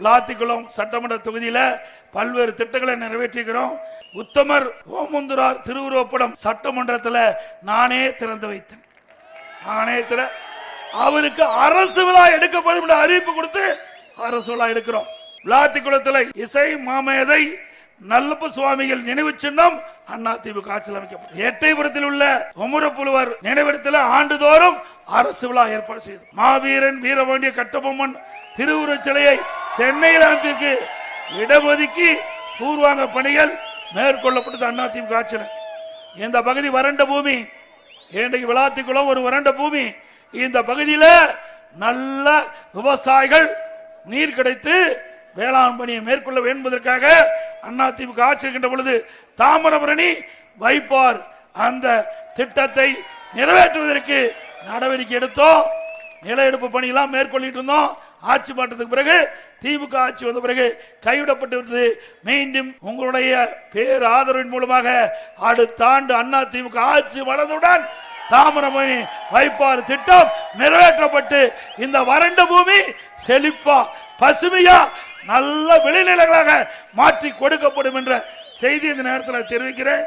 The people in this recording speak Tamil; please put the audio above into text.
விளாத்திக்குளம் சட்டமன்ற தொகுதியில பல்வேறு திட்டங்களை நிறைவேற்றுகிறோம். உத்தமர் ஓமுந்துரார் திருவுருவப்படம் சட்டமன்றத்தில் நானே திறந்து வைத்தேன். அவருக்கு அரசு விழா எடுக்கப்படும் என்ற அறிவிப்பு கொடுத்து அரசு விழா எடுக்கிறோம். விளாத்திக்குளத்தில் இசை மாமேதை நல்லப்ப சுவாமிகள் நினைவு சின்னம் அதிமுக ஆட்சியில் அமைக்கப்படும். எட்டயபுரத்தில் உள்ள ஒமுரப்புலவர் நினைவிடத்தில் ஆண்டுதோறும் அரசு விழா ஏற்பாடு செய்து மாவீரன் வீரபாண்டிய கட்டபொம்மன் திருவுருவச் சிலையை சென்னையில் அமைப்பிற்கு இடஒதுக்கி பூர்வாங்க பணிகள் மேற்கொள்ளப்பட்டது அதிமுக ஆட்சியில். இந்த பகுதி வறண்ட பூமி. இன்றைக்கு விளாத்திக்குளம் ஒரு வறண்ட பூமி. இந்த பகுதியில் நல்ல விவசாயிகள் நீர் கிடைத்து வேளாண் பணியை மேற்கொள்ள என்பதற்காக அதிமுக ஆட்சி இருக்கின்ற பொழுது தாமிரபரணி வைப்பார் அந்த திட்டத்தை நிறைவேற்றுவதற்கு நடவடிக்கை எடுத்தோம். நில எடுப்பு பணியெல்லாம் மேற்கொள்ளிட்டு இருந்தோம். ஆட்சி மாற்றத்துக்கு பிறகு திமுக ஆட்சி வந்த பிறகு கைவிடப்பட்டு மீண்டும் உங்களுடைய பேர் ஆதரவின் மூலமாக அடுத்த ஆண்டு அதிமுக ஆட்சி வளர்ந்தவுடன் தாமிரபரணி வைப்பார் திட்டம் நிறைவேற்றப்பட்டு இந்த வறண்ட பூமி செழிப்பா பசுமையா நல்ல விளைநிலங்களாக மாற்றி கொடுக்கப்படும் என்ற செய்தி இந்த நேரத்தில் தெரிவிக்கிறேன்.